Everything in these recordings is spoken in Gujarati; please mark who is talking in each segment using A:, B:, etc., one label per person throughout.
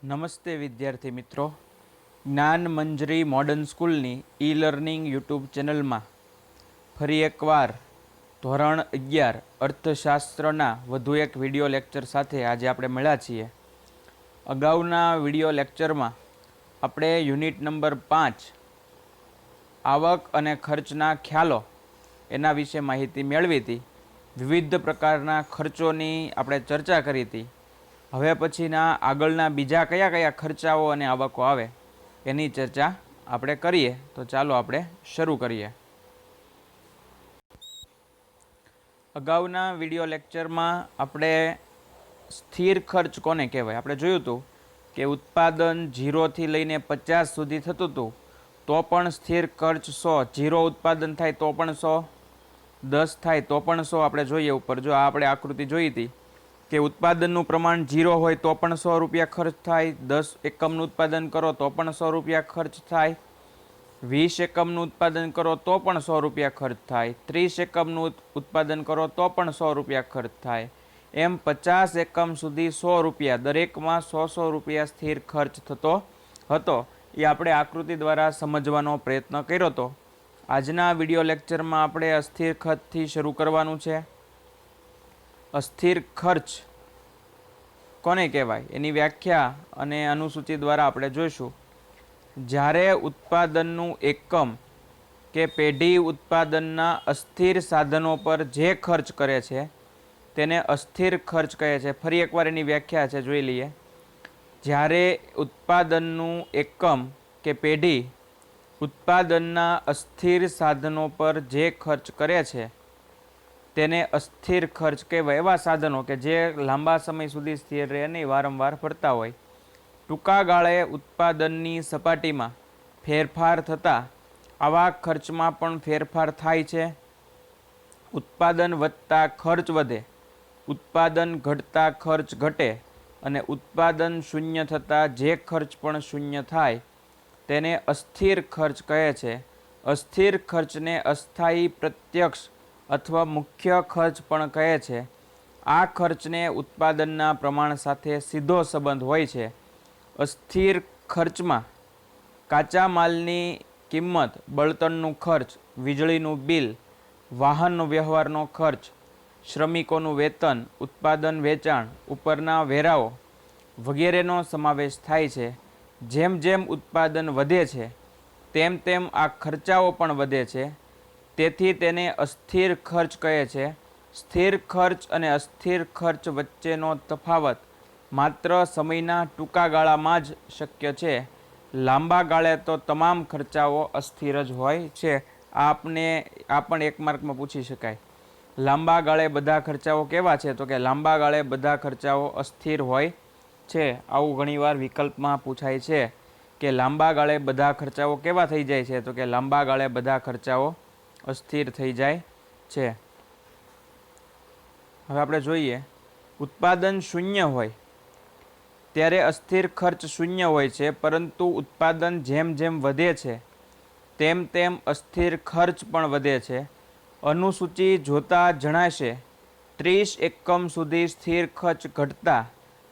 A: નમસ્તે વિદ્યાર્થી મિત્રો, જ્ઞાન મંજરી મોડર્ન સ્કૂલની ઈ લર્નિંગ યુટ્યુબ ચેનલમાં ફરી એકવાર ધોરણ 11 અર્થશાસ્ત્રના વધુ એક વિડીયો લેક્ચર સાથે આજે આપણે મળ્યા છીએ. અગાઉના વિડીયો લેક્ચરમાં આપણે યુનિટ નંબર 5 આવક અને ખર્ચના ખ્યાલો એના વિશે માહિતી મેળવી હતી. વિવિધ પ્રકારના ખર્ચોની આપણે ચર્ચા કરી હતી. હવે પછીના આગળના બીજા કયા કયા ખર્ચાઓ અને આવકો આવે એની ચર્ચા આપણે કરીએ. તો ચાલો આપણે શરૂ કરીએ. અગાઉના વિડીયો લેક્ચરમાં આપણે સ્થિર ખર્ચ કોને કહેવાય આપણે જોયું હતું કે ઉત્પાદન 0થી લઈને 50 સુધી થતું હતું તો પણ સ્થિર ખર્ચ 100, 0 ઉત્પાદન થાય તો પણ 100, 10 થાય તો પણ 100. આપણે જોઈએ ઉપર, જો આપણે આકૃતિ જોઈ હતી કે ઉત્પાદનનું પ્રમાણ 0 હોય તો પણ 100 રૂપિયા ખર્ચ થાય, 10 એકમનું ઉત્પાદન કરો તો પણ 100 રૂપિયા ખર્ચ થાય, 20 એકમનું ઉત્પાદન કરો તો પણ 100 રૂપિયા ખર્ચ થાય, 30 એકમનું ઉત્પાદન કરો તો પણ 100 રૂપિયા ખર્ચ થાય. એમ 50 એકમ સુધી 100 રૂપિયા, દરેકમાં 100 રૂપિયા સ્થિર ખર્ચ થતો હતો. એ આપણે આકૃતિ દ્વારા સમજવાનો પ્રયત્ન કર્યો હતો. આજના વિડીયો લેક્ચરમાં આપણે અસ્થિર ખર્ચથી શરૂ કરવાનું છે. અસ્થિર ખર્ચ કોને કહેવાય એની વ્યાખ્યા અને અનુસૂચિ દ્વારા આપણે જોઈશું. જ્યારે ઉત્પાદનનું એકમ કે પેઢી ઉત્પાદનના અસ્થિર સાધનો પર જે ખર્ચ કરે છે તેને અસ્થિર ખર્ચ કહે છે. ફરી એકવાર એની વ્યાખ્યા છે, જોઈ લઈએ. જ્યારે ઉત્પાદનનું એકમ કે પેઢી ઉત્પાદનના અસ્થિર સાધનો પર જે ખર્ચ કરે છે તેને અસ્થિર ખર્ચ કહેવાય. એવા સાધનો કે જે લાંબા સમય સુધી સ્થિર રહે નહીં, વારંવાર ફરતા હોય. ટૂંકા ગાળે ઉત્પાદનની સપાટીમાં ફેરફાર થતાં આવા ખર્ચમાં પણ ફેરફાર થાય છે. ઉત્પાદન વધતા ખર્ચ વધે, ઉત્પાદન ઘટતા ખર્ચ ઘટે અને ઉત્પાદન શૂન્ય થતાં જે ખર્ચ પણ શૂન્ય થાય તેને અસ્થિર ખર્ચ કહે છે. અસ્થિર ખર્ચને અસ્થાયી પ્રત્યક્ષ અથવા મુખ્ય ખર્ચ પણ કહે છે. આ ખર્ચને ઉત્પાદનના પ્રમાણ સાથે સીધો સંબંધ હોય છે. અસ્થિર ખર્ચમાં કાચા માલની કિંમત, બળતણનું ખર્ચ, વીજળીનું બિલ, વાહન વ્યવહારનો ખર્ચ, શ્રમિકોનું વેતન, ઉત્પાદન વેચાણ ઉપરના વેરાઓ વગેરેનો સમાવેશ થાય છે. જેમ જેમ ઉત્પાદન વધે છે તેમ તેમ આ ખર્ચાઓ પણ વધે છે. તેથી તેને અસ્થિર ખર્ચ કહે છે. સ્થિર ખર્ચ અને અસ્થિર ખર્ચ વચ્ચેનો તફાવત માત્ર સમયના ટૂંકા ગાળામાં જ શક્ય છે. લાંબા ગાળે તો તમામ ખર્ચાઓ અસ્થિર જ હોય છે. આ પણ એક માર્કમાં પૂછી શકાય. લાંબા ગાળે બધા ખર્ચાઓ કેવા છે? તો કે લાંબા ગાળે બધા ખર્ચાઓ અસ્થિર હોય છે. આવું ઘણીવાર વિકલ્પમાં પૂછાય છે કે લાંબા ગાળે બધા ખર્ચાઓ કેવા થઈ જાય છે? તો કે લાંબા ગાળે બધા ખર્ચાઓ અસ્થિર થઈ જાય છે. હવે આપણે જોઈએ, ઉત્પાદન શૂન્ય હોય ત્યારે અસ્થિર ખર્ચ શૂન્ય હોય છે, પરંતુ ઉત્પાદન જેમ જેમ વધે છે તેમ તેમ અસ્થિર ખર્ચ પણ વધે છે. અનુસૂચિ જોતા જણાશે 30 એકમ સુધી સ્થિર ખર્ચ ઘટતા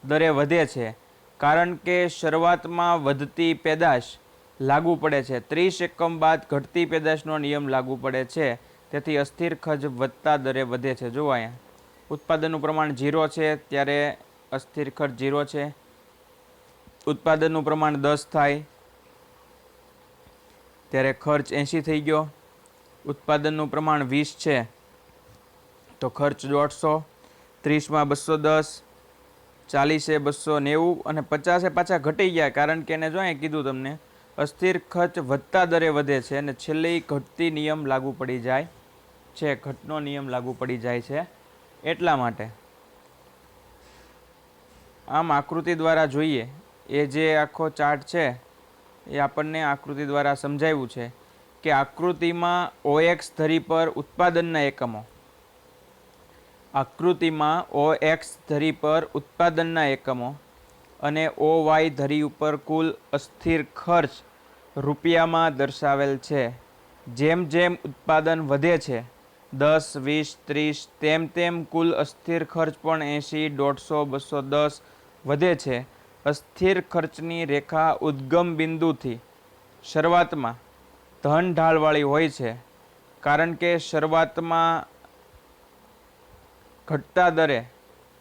A: દરે વધે છે, કારણ કે શરૂઆતમાં વધતી પેદાશ લાગુ પડે છે. 30 એકમ બાદ ઘટતી પેદાશનો નિયમ લાગુ પડે છે. તેથી અસ્થિર ખર્ચ વધતા દરે વધે છે. જુઓ અહીંયા ઉત્પાદનનું પ્રમાણ 0 છે ત્યારે અસ્થિર ખર્ચ 0 છે. ઉત્પાદનનું પ્રમાણ 10 થાય ત્યારે ખર્ચ 80 થઈ ગયો. ઉત્પાદનનું પ્રમાણ 20 છે તો ખર્ચ 150, 30માં 210, 40એ 290 અને 50એ પાછા ઘટી ગયા, કારણ કે એને જો અહીં કીધું તમને અસ્થિર ખર્ચ વધતા દરે વધે છે અને છેલ્લે ઘટતી નિયમ લાગુ પડી જાય છે. ઘટનો નિયમ લાગુ પડી જાય છે એટલા માટે. આમ આકૃતિ દ્વારા જોઈએ, એ જે આખો ચાર્ટ છે એ આપણને આકૃતિ દ્વારા સમજાવ્યું છે કે આકૃતિમાં OX ધરી પર ઉત્પાદનના એકમો, આકૃતિમાં OX ધરી પર ઉત્પાદનના એકમો અને OY ધરી ઉપર કુલ અસ્થિર ખર્ચ રૂપિયામાં દર્શાવેલ છે. જેમ જેમ ઉત્પાદન વધે છે 10, 20, 30 તેમ તેમ કુલ અસ્થિર ખર્ચ પણ 80, 150, 210 વધે છે. અસ્થિર ખર્ચની રેખા ઉદ્ગમ બિંદુથી શરૂઆતમાં ધન ઢાળવાળી હોય છે, કારણ કે શરૂઆતમાં ઘટતા દરે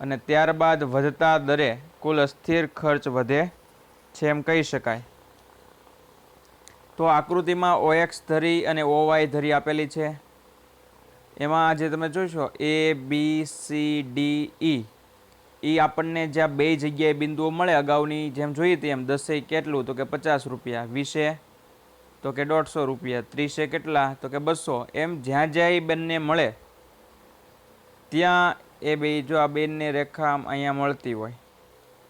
A: અને ત્યારબાદ વધતા દરે કુલ અસ્થિર ખર્ચ વધે છે એમ કહી શકાય. તો આકૃતિમાં OX ધરી અને OY ધરી આપેલી છે. એમાં આજે તમે જોશો ABCDE આપણને જ્યાં બે જગ્યાએ બિંદુઓ મળે અગાઉની જેમ જોઈ હતી એમ 10 કેટલું તો કે 50 રૂપિયા, 20 તો કે 150 રૂપિયા, 30 કેટલા તો કે 200. એમ જ્યાં જ્યાં એ બંને મળે ત્યાં એ બે જો આ બેનને રેખા અહીંયા મળતી હોય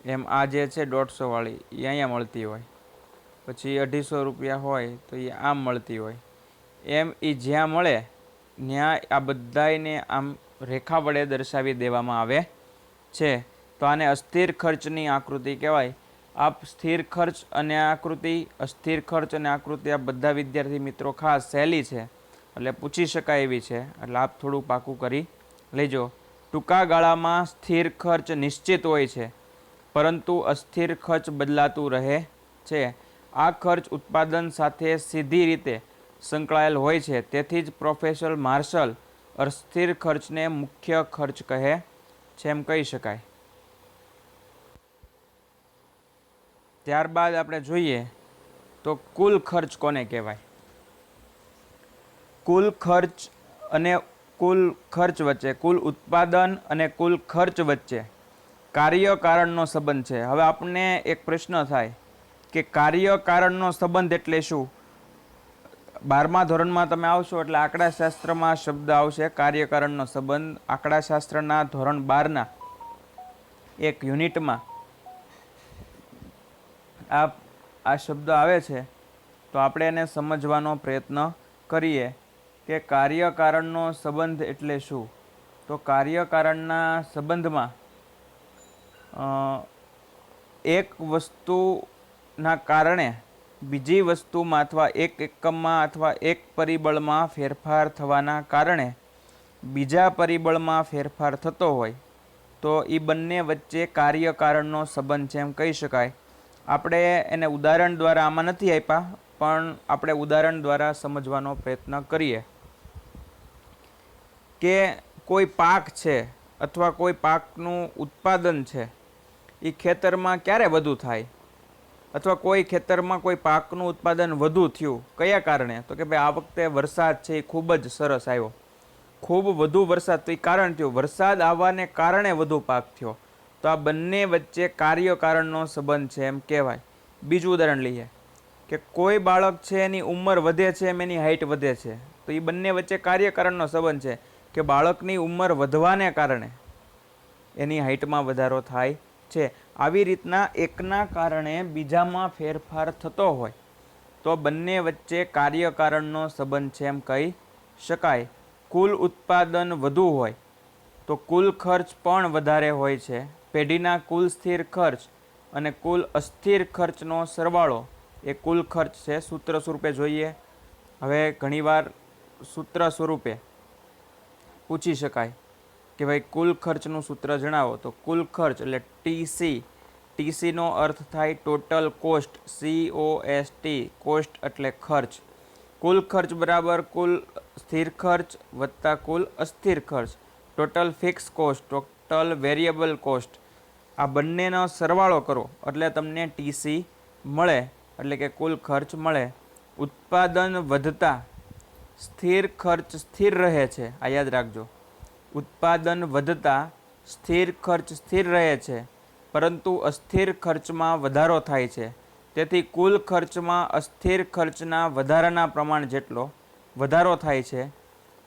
A: એમ આ જે છે 150 વાળી એ અહીંયા મળતી હોય, પછી 250 રૂપિયા હોય તો એ આમ મળતી હોય, એમ એ જ્યાં મળે ત્યાં આ બધાને આમ રેખા વડે દર્શાવી દેવામાં આવે છે. તો આને અસ્થિર ખર્ચની આકૃતિ કહેવાય. આપ સ્થિર ખર્ચ અને આકૃતિ, અસ્થિર ખર્ચ અને આકૃતિ આ બધા વિદ્યાર્થી મિત્રો ખાસ સહેલી છે એટલે પૂછી શકાય એવી છે, એટલે આપ થોડું પાકું કરી લેજો. ટૂંકા ગાળામાં સ્થિર ખર્ચ નિશ્ચિત હોય છે, પરંતુ અસ્થિર ખર્ચ બદલાતું રહે છે. આ ખર્ચ ઉત્પાદન સાથે સીધી રીતે સંકળાયેલ હોય છે. તેથી જ પ્રોફેસર માર્શલ અસ્થિર ખર્ચને મુખ્ય ખર્ચ કહે છે એમ કહી શકાય. ત્યારબાદ આપણે જોઈએ તો કુલ ખર્ચ કોને કહેવાય. કુલ ખર્ચ અને કુલ ખર્ચ વચ્ચે, કુલ ઉત્પાદન અને કુલ ખર્ચ વચ્ચે કાર્ય કારણનો સંબંધ છે. હવે આપણને એક પ્રશ્ન થાય કે કાર્ય કારણનો સંબંધ એટલે શું? 12મા ધોરણમાં તમે આવશો એટલે આંકડાશાસ્ત્રમાં શબ્દ આવશે કાર્યકારણનો સંબંધ. આંકડાશાસ્ત્રના ધોરણ 12ના એક યુનિટમાં આ શબ્દ આવે છે, તો આપણે એને સમજવાનો પ્રયત્ન કરીએ કે કાર્યકારણનો સંબંધ એટલે શું. તો કાર્યકારણના સંબંધમાં એક વસ્તુના કારણે બીજી વસ્તુમાં અથવા એક એકમમાં અથવા એક પરિબળમાં ફેરફાર થવાના કારણે બીજા પરિબળમાં ફેરફાર થતો હોય તો એ બંને વચ્ચે કાર્યકારણનો સંબંધ છે એમ કહી શકાય. આપણે એને ઉદાહરણ દ્વારા આમાં નથી આપ્યા, પણ આપણે ઉદાહરણ દ્વારા સમજવાનો પ્રયત્ન કરીએ કે કોઈ પાક છે અથવા કોઈ પાકનું ઉત્પાદન છે એ ખેતરમાં ક્યારે વધુ થાય, અથવા કોઈ ખેતરમાં કોઈ પાકનું ઉત્પાદન વધુ થયું કયા કારણે, તો કે ભાઈ આ વખતે વરસાદ છે એ ખૂબ જ સરસ આવ્યો, ખૂબ વધુ વરસાદ, તો એ કારણ થયું વરસાદ આવવાને કારણે વધુ પાક થયો. તો આ બંને વચ્ચે કાર્યકારણનો સંબંધ છે એમ કહેવાય. બીજું ઉદાહરણ લઈએ કે કોઈ બાળક છે એની ઉંમર વધે છે એમ એની હાઇટ વધે છે, તો એ બંને વચ્ચે કાર્યકારણનો સંબંધ છે કે બાળકની ઉંમર વધવાને કારણે એની હાઇટમાં વધારો થાય છે. આવી રીતના એકના કારણે બીજામાં ફેરફાર થતો હોય તો બંને વચ્ચે કાર્યકારણનો સંબંધ છે એમ કહી શકાય. કુલ ઉત્પાદન વધુ હોય તો કુલ ખર્ચ પણ વધારે હોય છે. પેઢીના કુલ સ્થિર ખર્ચ અને કુલ અસ્થિર ખર્ચનો સરવાળો એ કુલ ખર્ચ છે. સૂત્ર સ્વરૂપે જોઈએ. હવે ઘણીવાર સૂત્ર સ્વરૂપે પૂછી શકાય કે ભાઈ કુલ ખર્ચનું સૂત્ર જણાવો, તો કુલ ખર્ચ એટલે TC. TCનો અર્થ થાય ટોટલ કોસ્ટ, COST, કોસ્ટ એટલે ખર્ચ. કુલ ખર્ચ બરાબર કુલ સ્થિર ખર્ચ વત્તા કુલ અસ્થિર ખર્ચ, total fix cost, total variable cost. આ બંનેનો સરવાળો કરો એટલે તમને TC મળે, એટલે કે કુલ ખર્ચ મળે. ઉત્પાદન વધતા સ્થિર ખર્ચ સ્થિર રહે છે, આ યાદ રાખજો. ઉત્પાદન વધતા સ્થિર ખર્ચ સ્થિર રહે છે, પરંતુ અસ્થિર ખર્ચમાં વધારો થાય છે. તેથી કુલ ખર્ચમાં અસ્થિર ખર્ચના વધારાના પ્રમાણ જેટલો વધારો થાય છે.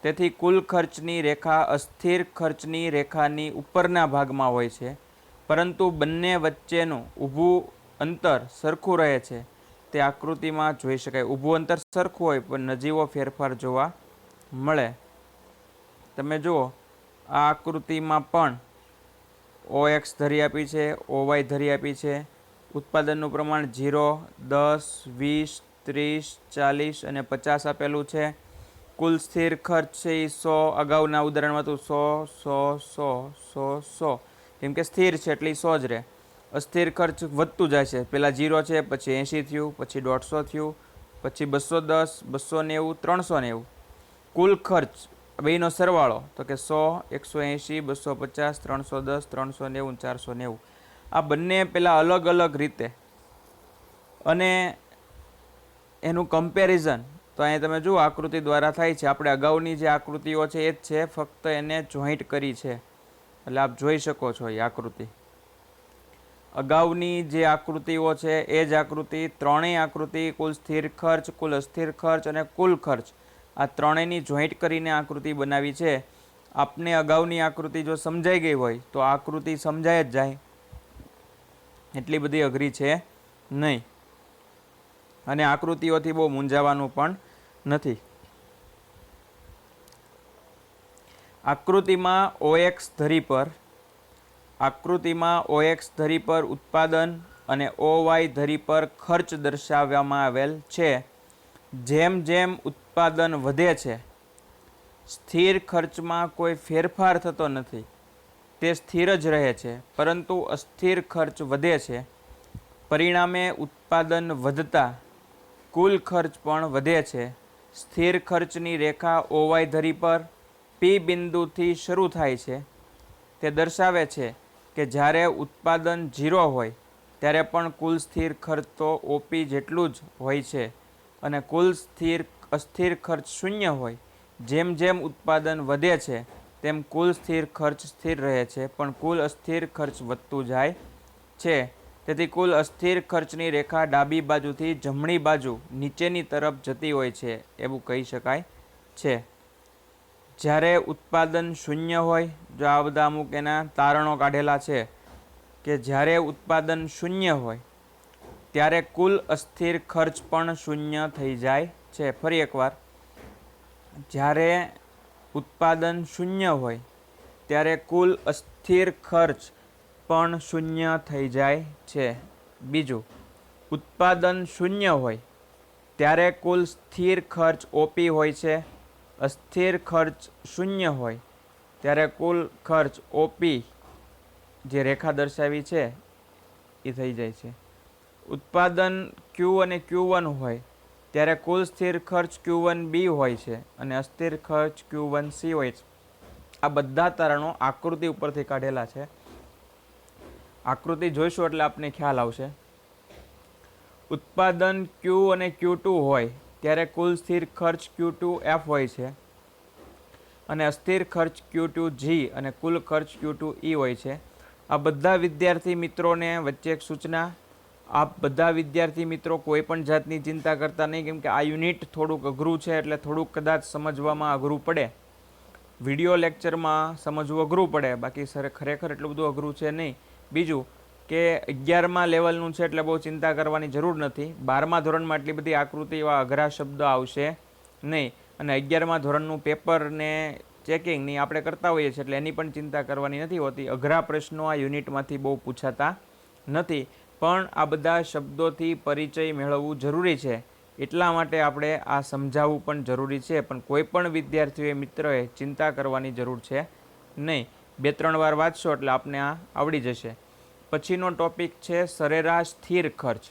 A: તેથી કુલ ખર્ચની રેખા અસ્થિર ખર્ચની રેખાની ઉપરના ભાગમાં હોય છે, પરંતુ બંને વચ્ચેનું ઊભું અંતર સરખું રહે છે. તે આકૃતિમાં જોઈ શકાય. ઊભું અંતર સરખું હોય પણ નજીવો ફેરફાર જોવા મળે. તમે જુઓ આ આકૃતિમાં પણ OX ધરી આપી છે, OY ધરી આપી છે. ઉત્પાદનનું પ્રમાણ 0, 10, 20, 30, 40 અને 50 આપેલું છે. કુલ સ્થિર ખર્ચ છે એ 100, અગાઉના ઉદાહરણમાં હતું 100, 100, 100, 100, 100, કેમ કે સ્થિર છે એટલે 100 જ રહે. અસ્થિર ખર્ચ વધતું જાય છે. પહેલાં 0 છે, પછી 80 થયું, પછી 150 થયું, પછી 210, 290, 390. કુલ ખર્ચ બેનો સરવાળો તો કે 100, 180, 250, 310, 390, 490. આ બંને પહેલાં અલગ અલગ રીતે અને એનું કમ્પેરિઝન તો અહીંયા તમે જુઓ આકૃતિ દ્વારા થાય છે. આપણે અગાઉની જે આકૃતિઓ છે એ જ છે, ફક્ત એને જોઈન્ટ કરી છે. એટલે આપ જોઈ શકો છો એ આકૃતિ. અગાઉની જે આકૃતિઓ છે એ જ આકૃતિ, ત્રણેય આકૃતિ, કુલ સ્થિર ખર્ચ, કુલ અસ્થિર ખર્ચ અને કુલ ખર્ચ, આ ત્રણેયની જોઈન્ટ કરીને આકૃતિ બનાવી છે. આપને અગાઉની આકૃતિ જો સમજાઈ ગઈ હોય તો આકૃતિ સમજાય જ જાય, એટલી બધી અઘરી છે નહીં. અને આકૃતિઓથી બહુ મૂંઝાવાનું પણ નથી. આકૃતિમાં OX ધરી પર ઉત્પાદન અને OY ધરી પર ખર્ચ દર્શાવવામાં આવેલ છે. જેમ જેમ ઉત્પાદન વધે છે, સ્થિર ખર્ચમાં કોઈ ફેરફાર થતો નથી, તે સ્થિર જ રહે છે, પરંતુ અસ્થિર ખર્ચ વધે છે. પરિણામે ઉત્પાદન વધતા કુલ ખર્ચ પણ વધે છે. સ્થિર ખર્ચની રેખા OY ધરી પર P બિંદુથી શરૂ થાય છે. તે દર્શાવે છે કે જ્યારે ઉત્પાદન 0 હોય ત્યારે પણ કુલ સ્થિર ખર્ચ તો OP જેટલું જ હોય છે અને કુલ અસ્થિર ખર્ચ શૂન્ય હોય. જેમ જેમ ઉત્પાદન વધે છે તેમ કુલ સ્થિર ખર્ચ સ્થિર રહે છે, પણ કુલ અસ્થિર ખર્ચ વધતું જાય છે. તેથી કુલ અસ્થિર ખર્ચની રેખા ડાબી બાજુથી જમણી બાજુ નીચેની તરફ જતી હોય છે એવું કહી શકાય છે. જ્યારે ઉત્પાદન શૂન્ય હોય, જો આ બધા અમુક એના તારણો કાઢેલા છે કે જ્યારે ઉત્પાદન શૂન્ય હોય ત્યારે કુલ અસ્થિર ખર્ચ પણ શૂન્ય થઈ જાય છે. ફરી એકવાર, જ્યારે ઉત્પાદન શૂન્ય હોય ત્યારે કુલ અસ્થિર ખર્ચ પણ શૂન્ય થઈ જાય છે. બીજું, ઉત્પાદન શૂન્ય હોય ત્યારે કુલ સ્થિર ખર્ચ OP હોય છે. અસ્થિર ખર્ચ શૂન્ય હોય ત્યારે કુલ ખર્ચ OP, જે રેખા દર્શાવી છે એ થઈ જાય છે. ઉત્પાદન Q અને Q1 હોય ત્યારે કુલ સ્થિર ખર્ચ Q1B હોય છે અને અસ્થિર ખર્ચ Q1C હોય છે. આ બધા તારણો આકૃતિ ઉપરથી કાઢેલા છે. આકૃતિ જોઈશું એટલે આપને ખ્યાલ આવશે. ઉત્પાદન Q અને Q2 હોય ત્યારે કુલ સ્થિર ખર્ચ Q2F હોય છે અને અસ્થિર ખર્ચ Q2G અને કુલ ખર્ચ Q2E હોય છે. આ બધા વિદ્યાર્થી મિત્રોને વચ્ચે એક સૂચના, આપ બધા વિદ્યાર્થી મિત્રો કોઈ પણ જાતની ચિંતા કરતા નહીં, કેમ કે આ યુનિટ થોડુંક અઘરું છે એટલે થોડુંક કદાચ સમજવામાં અઘરું પડે. વિડીયો લેક્ચરમાં સમજવું અઘરું પડે, બાકી ખરેખર એટલું બધું અઘરું છે નહીં. બીજું કે 11મા લેવલનું છે એટલે બહુ ચિંતા કરવાની જરૂર નથી. 12મા ધોરણમાં એટલી બધી આકૃતિ એવા અઘરા શબ્દ આવશે નહીં. અને 11મા ધોરણનું પેપરને ચેકિંગની આપણે કરતા હોઈએ છીએ એટલે એની પણ ચિંતા કરવાની નથી હોતી. અઘરા પ્રશ્નો આ યુનિટમાંથી બહુ પૂછાતા નથી, પણ આ બધા શબ્દોથી પરિચય મેળવવું જરૂરી છે. એટલા માટે આપણે આ સમજાવવું પણ જરૂરી છે. પણ કોઈ પણ વિદ્યાર્થીઓએ મિત્રોએ ચિંતા કરવાની જરૂર છે નહીં. 2-3 વાર વાંચશો એટલે આપને આ આવડી જશે. પછીનો ટોપિક છે સરેરાશ સ્થિર ખર્ચ,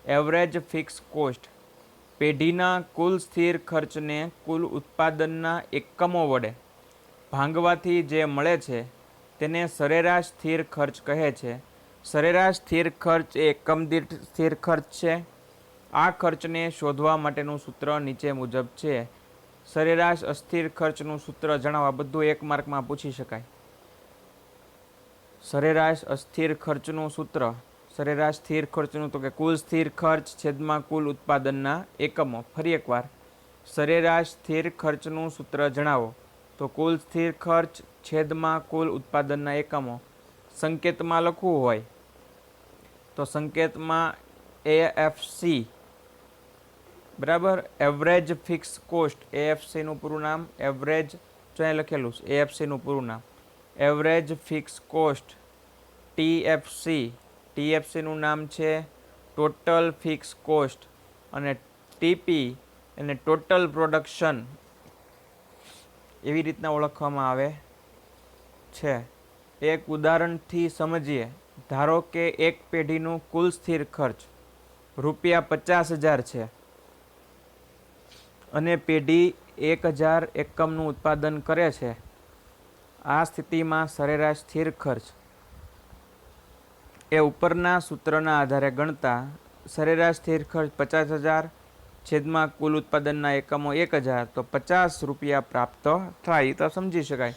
A: એવરેજ ફિક્સ કોસ્ટ. પેઢીના કુલ સ્થિર ખર્ચને કુલ ઉત્પાદનના એકમો વડે ભાંગવાથી જે મળે છે તેને સરેરાશ સ્થિર ખર્ચ કહે છે. સરેરાશ સ્થિર ખર્ચ એ એકમ દીઠ સ્થિર ખર્ચ છે. આ ખર્ચને શોધવા માટેનું સૂત્ર નીચે મુજબ છે. સરેરાશ અસ્થિર ખર્ચનું સૂત્ર જણાવવા, બધું 1 માર્કમાં પૂછી શકાય. સરેરાશ અસ્થિર ખર્ચનું સૂત્ર, સરેરાશ સ્થિર ખર્ચનું તો કે કુલ સ્થિર ખર્ચ છેદમાં કુલ ઉત્પાદનના એકમો. ફરી એકવાર, સરેરાશ સ્થિર ખર્ચનું સૂત્ર જણાવો તો કુલ સ્થિર ખર્ચ છેદમાં કુલ ઉત્પાદનના એકમો. સંકેતમાં લખવું હોય તો સંકેતમાં AFC, બરાબર. એવરેજ ફિક્સ કોસ્ટ, AFCનું પૂરું નામ એવરેજ, જો અહીં લખેલું છે AFCનું પૂરું નામ એવરેજ ફિક્સ કોસ્ટ. TFCનું નામ છે ટોટલ ફિક્સ કોસ્ટ અને TP એને ટોટલ પ્રોડક્શન એવી રીતના ઓળખવામાં આવે છે. એક ઉદાહરણથી સમજીએ. ધારો કે એક પેઢીનું કુલ સ્થિર ખર્ચ ₹50,000 છે અને પેઢી 1,000 એકમનું ઉત્પાદન કરે છે. આ સ્થિતિમાં સરેરાશ સ્થિર ખર્ચ એ ઉપરના સૂત્રના આધારે ગણતા સરેરાશ સ્થિર ખર્ચ 50,000 છેદમાં કુલ ઉત્પાદનના એકમો 1,000 તો ₹50 પ્રાપ્ત થાય. તો સમજી શકાય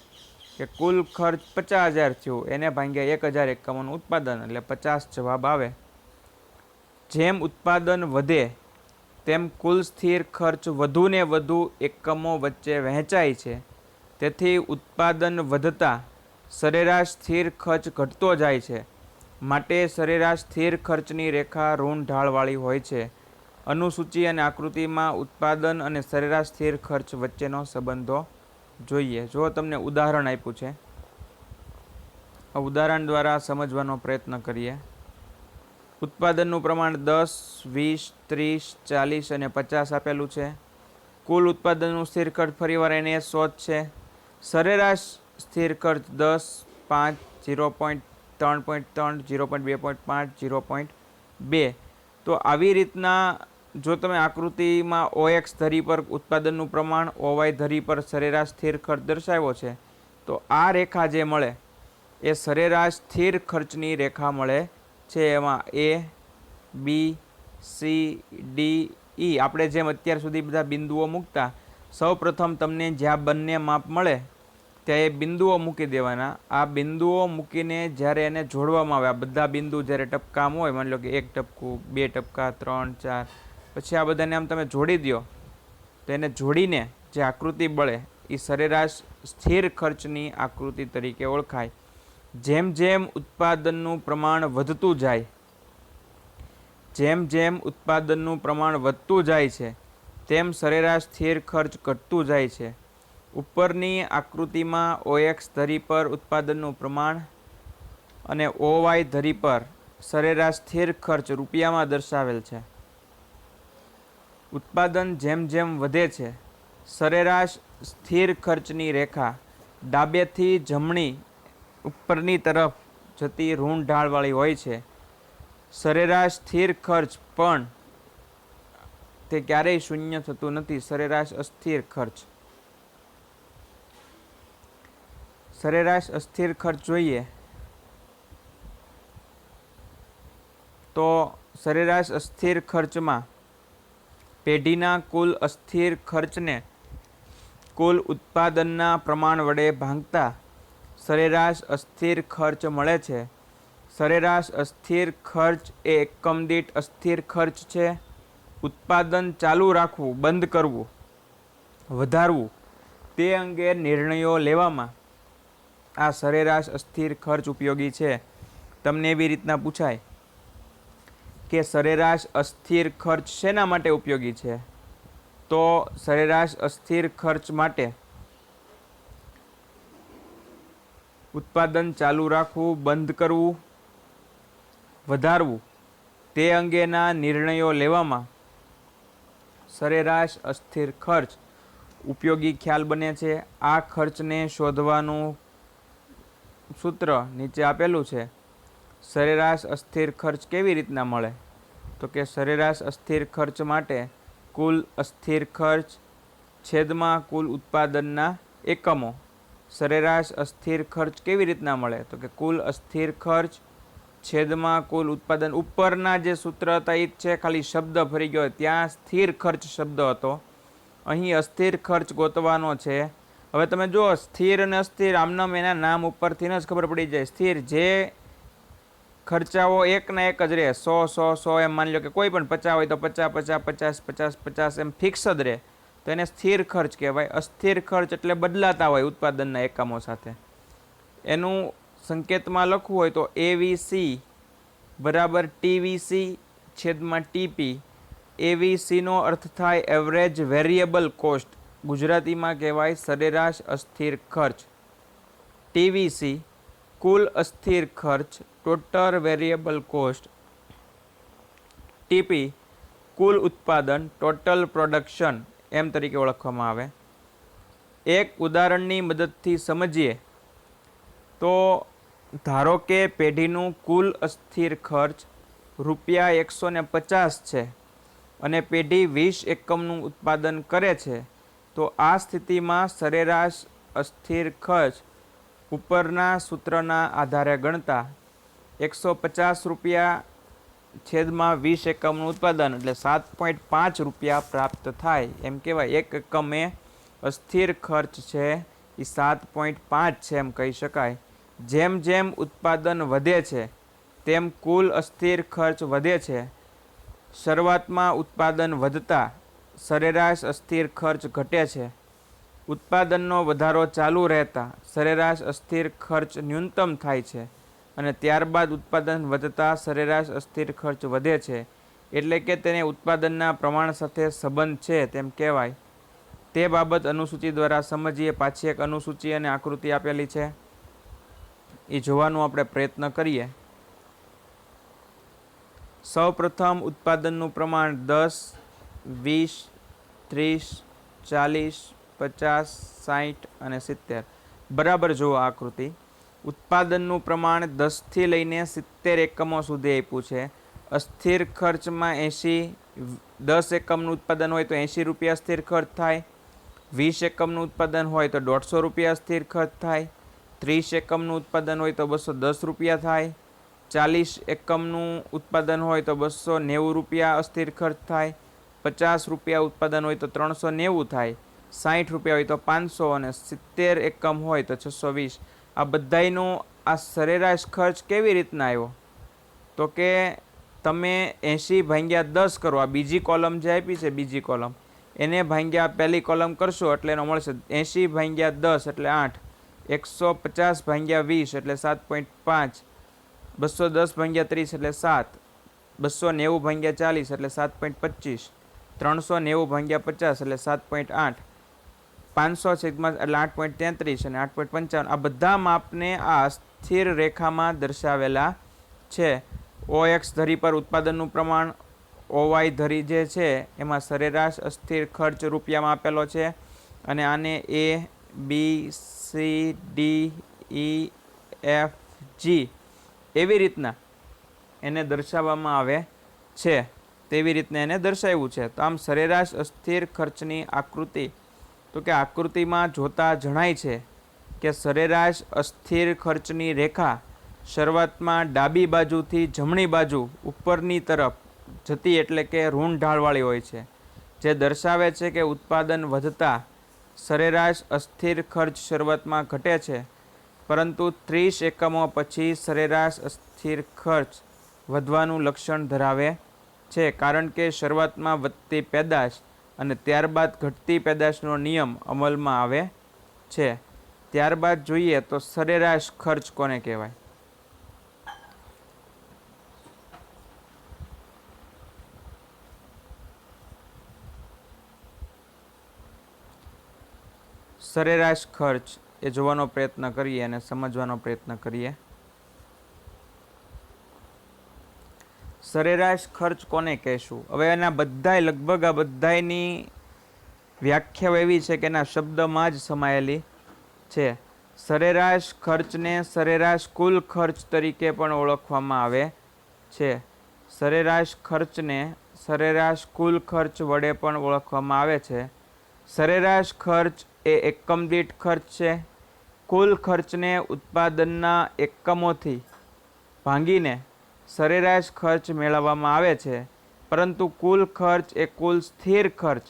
A: કે કુલ ખર્ચ 50,000 થયું, એને ભાગ્યા 1,000 એકમોનું ઉત્પાદન એટલે 50 જવાબ આવે. જેમ ઉત્પાદન વધે તેમ કુલ સ્થિર ખર્ચ વધુને વધુ એકમો વચ્ચે વહેંચાય છે. તેથી ઉત્પાદન વધતા સરેરાશ સ્થિર ખર્ચ ઘટતો જાય છે. માટે સરેરાશ સ્થિર ખર્ચની રેખા ઋણ ઢાળવાળી હોય છે. અનુસૂચિ અને આકૃતિમાં ઉત્પાદન અને સરેરાશ સ્થિર ખર્ચ વચ્ચેનો સંબંધો જોઈએ. જો તમને ઉદાહરણ આપ્યું છે, આ ઉદાહરણ દ્વારા સમજવાનો પ્રયત્ન કરીએ. ઉત્પાદનનું પ્રમાણ 10, 20, 30, 40 અને 50 આપેલું છે. કુલ ઉત્પાદનનું સ્થિર ખર્ચ ફરીવાર એને 100 છે. સરેરાશ સ્થિર ખર્ચ 10, 5, 0.3.3, 0.2.5, 0.2. તો આવી રીતના જો તમે આકૃતિમાં OX ધરી પર ઉત્પાદનનું પ્રમાણ, OY ધરી પર સરેરાશ સ્થિર ખર્ચ દર્શાવ્યો છે, તો આ રેખા જે મળે એ સરેરાશ સ્થિર ખર્ચની રેખા મળે છે. એમાં A, B, C, D, E આપણે જેમ અત્યાર સુધી બધા બિંદુઓ મૂકતા, સૌ પ્રથમ તમને જ્યાં બંને માપ મળે ત્યાં એ બિંદુઓ મૂકી દેવાના. આ બિંદુઓ મૂકીને જ્યારે એને જોડવામાં આવે, આ બધા બિંદુ જ્યારે ટપકામ હોય, માની લો કે 1 ટપકું, 2 ટપકા, 3, 4, પછી આ બધાને આમ તમે જોડી દો તો એને જોડીને જે આકૃતિ બળે એ સરેરાશ સ્થિર ખર્ચની આકૃતિ તરીકે ઓળખાય. જેમ જેમ ઉત્પાદનનું પ્રમાણ વધતું જાય, જેમ જેમ ઉત્પાદનનું પ્રમાણ વધતું જાય છે તેમ સરેરાશ સ્થિર ખર્ચ ઘટતું જાય છે. ઉપરની આકૃતિમાં OX ધરી પર ઉત્પાદનનું પ્રમાણ અને OY ધરી પર સરેરાશ સ્થિર ખર્ચ રૂપિયામાં દર્શાવેલ છે. ઉત્પાદન જેમ જેમ વધે છે, સરેરાશ સ્થિર ખર્ચની રેખા ડાબેથી જમણી ઉપરની તરફ જતી ઋણ ઢાળવાળી હોય છે. સરેરાશ સ્થિર ખર્ચ પણ તે ક્યારેય શૂન્ય થતું નથી. સરેરાશ અસ્થિર ખર્ચ, સરેરાશ અસ્થિર ખર્ચ જોઈએ તો સરેરાશ અસ્થિર ખર્ચમાં પેઢીના કુલ અસ્થિર ખર્ચને કુલ ઉત્પાદનના પ્રમાણ વડે ભાંગતા સરેરાશ અસ્થિર ખર્ચ મળે છે. સરેરાશ અસ્થિર ખર્ચ એ એકમ દીઠ અસ્થિર ખર્ચ છે. ઉત્પાદન ચાલુ રાખવું, બંધ કરવું, વધારવું તે અંગે નિર્ણયો લેવામાં આ સરેરાશ અસ્થિર ખર્ચ ઉપયોગી છે. તમને એવી રીતના પૂછાય કે સરેરાશ અસ્થિર ખર્ચ શેના માટે ઉપયોગી છે, તો સરેરાશ અસ્થિર ખર્ચ માટે ઉત્પાદન ચાલુ રાખવું, બંધ કરવું, વધારવું તે અંગેના નિર્ણયો લેવામાં સરેરાશ અસ્થિર ખર્ચ ઉપયોગી ખ્યાલ બને છે. આ ખર્ચને શોધવાનું સૂત્ર નીચે આપેલું છે. સરેરાશ અસ્થિર ખર્ચ કેવી રીતના મળે, તો કે સરેરાશ અસ્થિર ખર્ચ માટે કુલ અસ્થિર ખર્ચ છેદમાં કુલ ઉત્પાદનના એકમો. સરેરાશ અસ્થિર ખર્ચ કેવી રીતના મળે, તો કે કુલ અસ્થિર ખર્ચ છેદમાં કુલ ઉત્પાદન. ઉપરના જે સૂત્ર હતા એ જ છે, ખાલી શબ્દ ફરી ગયો. ત્યાં સ્થિર ખર્ચ શબ્દ હતો, અહીં અસ્થિર ખર્ચ ગોતવાનો છે. હવે તમે જુઓ, સ્થિર અને અસ્થિર આમનામ એના નામ ઉપરથી જ ખબર પડી જાય. સ્થિર જે ખર્ચાઓ એકના એક જ રહે, 100, 100, 100 એમ માની લો કે કોઈ પણ 50 હોય તો 50, 50, 50, 50, 50 એમ ફિક્સ જ રહે, તો એને સ્થિર ખર્ચ કહેવાય. અસ્થિર ખર્ચ એટલે બદલાતા હોય ઉત્પાદનના એકમો સાથે. એનું સંકેતમાં લખવું હોય તો AVC બરાબર TVC છેદમાં TP. AVCનો અર્થ થાય એવરેજ વેરિયેબલ કોસ્ટ, ગુજરાતીમાં કહેવાય સરેરાશ અસ્થિર ખર્ચ. TVC કુલ અસ્થિર ખર્ચ, ટોટલ વેરિયેબલ કોસ્ટ. TP કુલ ઉત્પાદન, ટોટલ પ્રોડક્શન એમ તરીકે ઓળખવામાં આવે. એક ઉદાહરણની મદદથી સમજીએ તો ધારો કે પેઢીનું કુલ અસ્થિર ખર્ચ ₹150 છે અને પેઢી 20 એકમનું ઉત્પાદન કરે છે, તો આ સ્થિતિમાં સરેરાશ અસ્થિર ખર્ચ ઉપરના સૂત્રના આધારે ગણતા ₹150 છેદમાં 20 એકમનું ઉત્પાદન એટલે 7.5 રૂપિયા પ્રાપ્ત થાય. એમ કહેવાય એક એકમે અસ્થિર ખર્ચ છે એ 7.5 છે એમ કહી શકાય. જેમ જેમ ઉત્પાદન વધે છે તેમ કુલ અસ્થિર ખર્ચ વધે છે. શરૂઆતમાં ઉત્પાદન વધતા સરેરાશ અસ્થિર ખર્ચ ઘટે છે. ઉત્પાદનનો વધારો ચાલુ રહેતા સરેરાશ અસ્થિર ખર્ચ ન્યૂનતમ થાય છે અને ત્યારબાદ ઉત્પાદન વધતા સરેરાશ અસ્થિર ખર્ચ વધે છે. એટલે કે તેને ઉત્પાદનના પ્રમાણ સાથે સંબંધ છે તેમ કહેવાય. તે બાબત અનુસૂચિ દ્વારા સમજીએ. પાછી એક અનુસૂચિ અને આકૃતિ આપેલી છે, એ જોવાનો આપણે પ્રયત્ન કરીએ. સૌ પ્રથમ ઉત્પાદનનું પ્રમાણ 10, 20, 30, 40, 50, 60 અને 70. બરાબર જુઓ આકૃતિ. ઉત્પાદનનું પ્રમાણ 10 થી લઈને 70 એકમો સુધી આપ્યું છે. અસ્થિર ખર્ચમાં 10 એકમનું ઉત્પાદન હોય તો ₹80 અસ્થિર ખર્ચ થાય. 20 એકમનું ઉત્પાદન હોય તો ₹150 અસ્થિર ખર્ચ થાય. 30 એકમનું ઉત્પાદન હોય તો ₹210 થાય. 40 એકમનું ઉત્પાદન હોય તો ₹290 અસ્થિર ખર્ચ થાય. ₹50 ઉત્પાદન હોય તો ₹390 થાય. ₹60 હોય તો ₹500 અને 70 એકમ હોય તો ₹620. આ બધાયનો આ સરેરાશ ખર્ચ કેવી રીતના આવ્યો? તો કે તમે 80/10 કરો. આ બીજી કોલમ જે આપી છે, બીજી કોલમ એને ભાગ્યા પહેલી કોલમ કરશો એટલે એનો મળશે 80/10 એટલે 8, 150/20 એટલે 7.5, 210/30 એટલે 7, 290/40 એટલે 7.25, 390/50 એટલે 7.8, 500 છેદમાં એટલે 8.33 અને 8.55. આ બધા માપને આ અસ્થિર રેખામાં દર્શાવેલા છે. OX ધરી પર ઉત્પાદનનું પ્રમાણ, OY ધરી જે છે એમાં સરેરાશ અસ્થિર ખર્ચ રૂપિયામાં આપેલો છે અને આને A, B, C, D, E, F, G એવી રીતના એને દર્શાવવામાં આવે છે. તેવી રીતના એને દર્શાવ્યું છે. તો આમ સરેરાશ અસ્થિર ખર્ચની આકૃતિ, તો કે આકૃતિમાં જોતા જણાય છે કે સરેરાશ અસ્થિર ખર્ચની રેખા શરૂઆતમાં ડાબી બાજુથી જમણી બાજુ ઉપરની તરફ જતી એટલે કે ઋણ ઢાળવાળી હોય છે, જે દર્શાવે છે કે ઉત્પાદન વધતા સરેરાશ અસ્થિર ખર્ચ શરૂઆતમાં ઘટે છે, પરંતુ 30 એકમો પછી સરેરાશ અસ્થિર ખર્ચ વધવાનું લક્ષણ ધરાવે છે, કારણ કે શરૂઆતમાં વધતી પેદાશ અને ત્યારબાદ ઘટતી પેદાશનો નિયમ અમલમાં આવે છે. ત્યારબાદ જોઈએ તો સરેરાશ ખર્ચ કોને કહેવાય? સરેરાશ ખર્ચ એ જોવાનો પ્રયત્ન કરીએ અને સમજવાનો પ્રયત્ન કરીએ. સરેરાશ ખર્ચ કોને કહેશું? હવે એના બધાય લગભગ આ બધાયની વ્યાખ્યાઓ એવી છે કે એના શબ્દમાં જ સમાયેલી છે. સરેરાશ ખર્ચને સરેરાશ કુલ ખર્ચ તરીકે પણ ઓળખવામાં આવે છે. સરેરાશ ખર્ચને સરેરાશ કુલ ખર્ચ વડે પણ ઓળખવામાં આવે છે. સરેરાશ ખર્ચ એ એકમ દીઠ ખર્ચ છે. કુલ ખર્ચને ઉત્પાદનના એકમોથી ભાંગીને સરેરાશ ખર્ચ મેળવવામાં આવે છે, પરંતુ કુલ ખર્ચ એ કુલ સ્થિર ખર્ચ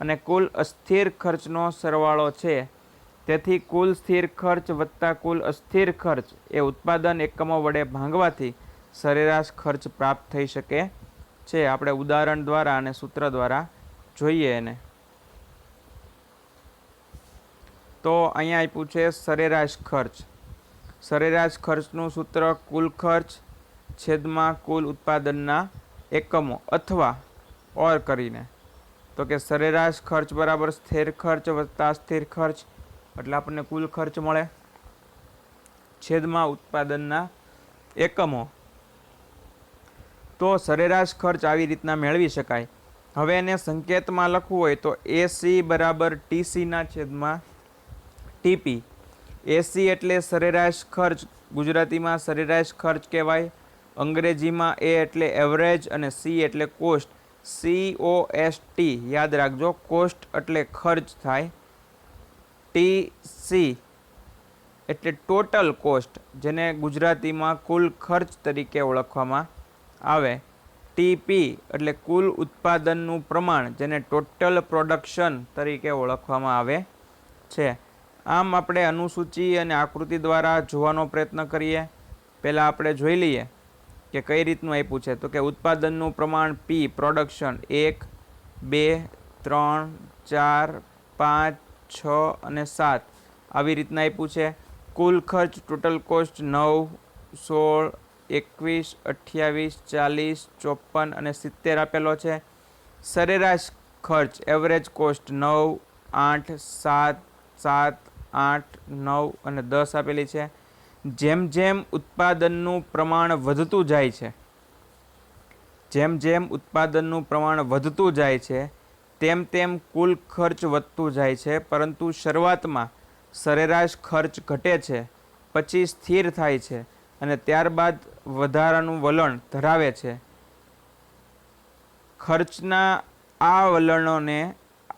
A: અને કુલ અસ્થિર ખર્ચનો સરવાળો છે. તેથી કુલ સ્થિર ખર્ચ વત્તા કુલ અસ્થિર ખર્ચ એ ઉત્પાદન એકમો વડે ભાંગવાથી સરેરાશ ખર્ચ પ્રાપ્ત થઈ શકે છે. આપણે ઉદાહરણ દ્વારા અને સૂત્ર દ્વારા જોઈએ એને. તો અહીંયા આપ્યું છે સરેરાશ ખર્ચ. સરેરાશ ખર્ચનું સૂત્ર કુલ ખર્ચ છેદમાં કુલ ઉત્પાદનના એકમો અથવા ઓર કરીને. તો કે સરેરાશ ખર્ચ બરાબર સ્થિર ખર્ચ વત્તા અસ્થિર ખર્ચ એટલે આપણને કુલ ખર્ચ મળે છેદમાં ઉત્પાદનના એકમો. તો સરેરાશ ખર્ચ આવી રીતના મેળવી શકાય. હવે એને સંકેતમાં લખવું હોય તો AC બરાબર TC ના છેદમાં TP. AC એટલે સરેરાશ ખર્ચ ગુજરાતીમાં સરેરાશ ખર્ચ કહેવાય. અંગ્રેજીમાં એ એટલે એવરેજ અને સી એટલે કોસ્ટ. COST યાદ રાખજો, કોસ્ટ એટલે ખર્ચ થાય. TC એટલે ટોટલ કોસ્ટ, જેને ગુજરાતીમાં કુલ ખર્ચ તરીકે ઓળખવામાં આવે. TP એટલે કુલ ઉત્પાદનનું પ્રમાણ, જેને ટોટલ પ્રોડક્શન તરીકે ઓળખવામાં આવે છે. આમ આપણે અનુસૂચિ અને આકૃતિ દ્વારા જોવાનો પ્રયત્ન કરીએ. પહેલાં આપણે જોઈ લઈએ કે કઈ રીતનું આપ્યું છે. તો કે ઉત્પાદનનું પ્રમાણ P પ્રોડક્શન 1, 2, 3, 4, 5, 6 અને 7 આવી રીતના આપ્યું છે. કુલ ખર્ચ ટોટલ કોસ્ટ 9, 16, 21, 28, 40, 54 અને 70 આપેલો છે. સરેરાશ ખર્ચ એવરેજ કોસ્ટ 9, 8, 7, 7, 8, 9 અને 10 આપેલી છે. જેમ જેમ ઉત્પાદનનું પ્રમાણ વધતું જાય છે, તેમ તેમ કુલ ખર્ચ વધતું જાય છે. પરંતુ શરૂઆતમાં સરેરાશ ખર્ચ ઘટે છે, પછી સ્થિર થાય છે અને ત્યારબાદ વધારાનું વલણ ધરાવે છે. ખર્ચના આ વલણોને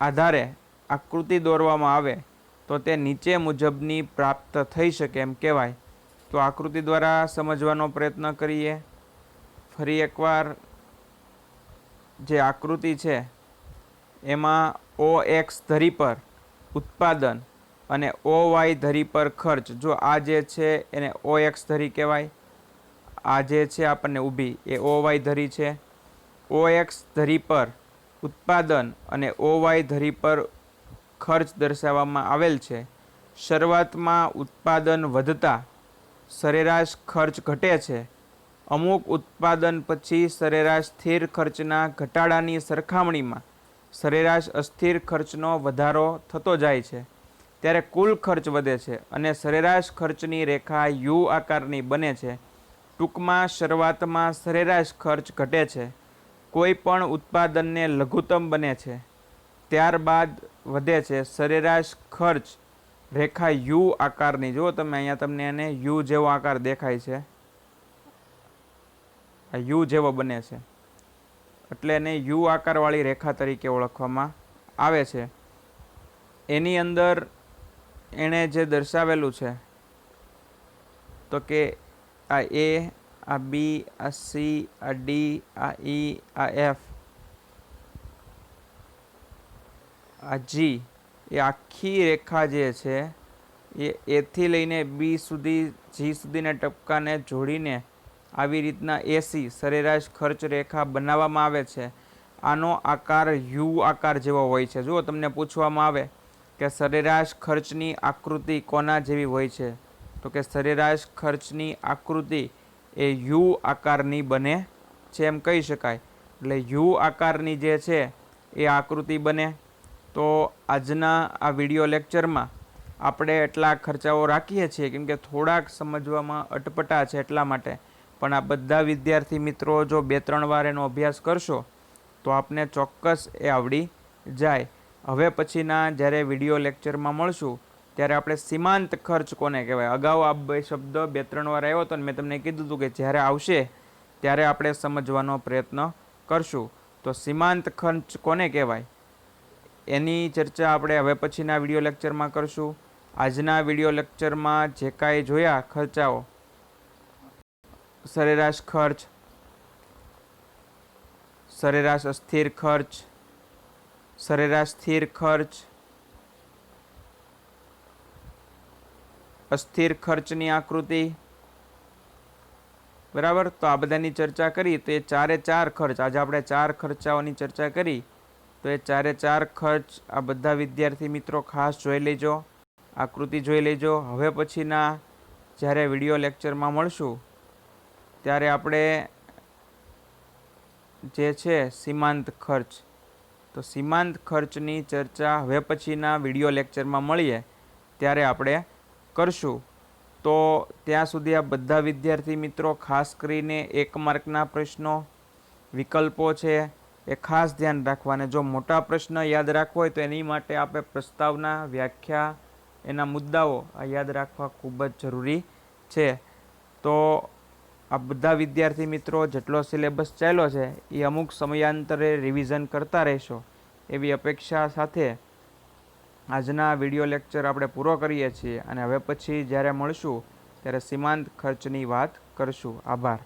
A: આધારે આકૃતિ દોરવામાં આવે તો તે નીચે મુજબની પ્રાપ્ત થઈ શકે એમ કહેવાય. તો આકૃતિ દ્વારા સમજવાનો પ્રયત્ન કરીએ. ફરી એકવાર જે આકૃતિ છે એમાં OX ધરી પર ઉત્પાદન અને OY ધરી પર ખર્ચ. જો આ જે છે એને OX ધરી કહેવાય, આ જે છે આપણને ઊભી એ OY ધરી છે. OX ધરી પર ઉત્પાદન અને OY ધરી પર ખર્ચ દર્શાવવામાં આવેલ છે. શરૂઆતમાં ઉત્પાદન વધતા સરેરાશ ખર્ચ ઘટે છે. અમુક ઉત્પાદન પછી સરેરાશ સ્થિર ખર્ચના ઘટાડાની સરખામણીમાં સરેરાશ અસ્થિર ખર્ચનો વધારો થતો જાય છે. ત્યારે કુલ ખર્ચ વધે છે અને સરેરાશ ખર્ચની રેખા યુ આકારની બને છે. ટૂંકમાં શરૂઆતમાં સરેરાશ ખર્ચ ઘટે છે, કોઈ પણ ઉત્પાદનને લઘુત્તમ બને છે, ત્યારબાદ વધે છે. સરેરાશ ખર્ચ રેખા યુ આકારની, જુઓ તમે અહીંયા તમને એને યુ જેવો આકાર દેખાય છે, આ યુ જેવો બને છે એટલે એને યુ આકારવાળી રેખા તરીકે ઓળખવામાં આવે છે. એની અંદર એણે જે દર્શાવેલું છે તો કે આ A, આ B, આ C, આ D, આ E, આ F, આ G, એ આખી રેખા જે છે એ A થી લઈને B સુધી, G સુધીના ટપકાને જોડીને આવી રીતના AC સરેરાશ ખર્ચ રેખા બનાવવામાં આવે છે. આનો આકાર યુ આકાર જેવો હોય છે. જુઓ તમને પૂછવામાં આવે કે સરેરાશ ખર્ચની આકૃતિ કોના જેવી હોય છે, તો કે સરેરાશ ખર્ચની આકૃતિ એ યુ આકારની બને છે એમ કહી શકાય. એટલે યુ આકારની જે છે એ આકૃતિ બને. તો આજના આ વિડીયો લેક્ચરમાં આપણે એટલા ખર્ચાઓ રાખીએ છીએ કેમ કે થોડાક સમજવામાં અટપટા છે એટલા માટે. પણ આ બધા વિદ્યાર્થી મિત્રો જો 2-3 વાર એનો અભ્યાસ કરશો તો આપને ચોક્કસ એ આવડી જાય. હવે પછીના જ્યારે વિડીયો લેક્ચરમાં મળશું ત્યારે આપણે સીમાંત ખર્ચ કોને કહેવાય, અગાઉ આ બે શબ્દ 2-3 વાર આવ્યો હતો અને મેં તમને કીધું હતું કે જ્યારે આવશે ત્યારે આપણે સમજવાનો પ્રયત્ન કરશું. તો સીમાંત ખર્ચ કોને કહેવાય એની ચર્ચા આપણે હવે પછીના વિડીયો લેક્ચરમાં કરશું. આજના વિડીયો લેક્ચરમાં જે કાંઈ જોયા ખર્ચાઓ, સરેરાશ ખર્ચ, સરેરાશ અસ્થિર ખર્ચ, સરેરાશ સ્થિર ખર્ચ, અસ્થિર ખર્ચની આકૃતિ, બરાબર. તો આ બધાની ચર્ચા કરી તો એ 4 ખર્ચ, આજે આપણે 4 ખર્ચાઓની ચર્ચા કરી તો એ 4 ખર્ચ આ બધા વિદ્યાર્થી મિત્રો ખાસ જોઈ લેજો, આકૃતિ જોઈ લેજો. હવે પછીના જ્યારે વિડીયો લેક્ચરમાં મળશું ત્યારે આપણે જે છે સીમાંત ખર્ચ, તો સીમાંત ખર્ચની ચર્ચા હવે પછીના વિડીયો લેક્ચરમાં મળીએ ત્યારે આપણે કરશું. તો ત્યાં સુધી આ બધા વિદ્યાર્થી મિત્રો ખાસ કરીને 1 માર્કના પ્રશ્નો, વિકલ્પો છે એ ખાસ ધ્યાન રાખવા. અને જો મોટા પ્રશ્ન યાદ રાખવો હોય તો એની માટે આપણે પ્રસ્તાવના, વ્યાખ્યા, એના મુદ્દાઓ આ યાદ રાખવા ખૂબ જ જરૂરી છે. તો આ બધા વિદ્યાર્થી મિત્રો જેટલો સિલેબસ ચાલ્યો છે એ અમુક સમયાંતરે રિવિઝન કરતા રહેશો એવી અપેક્ષા સાથે આજના વિડીયો લેક્ચર આપણે પૂરો કરીએ છીએ અને હવે પછી જ્યારે મળશું ત્યારે સીમાંત ખર્ચની વાત કરશું. આભાર.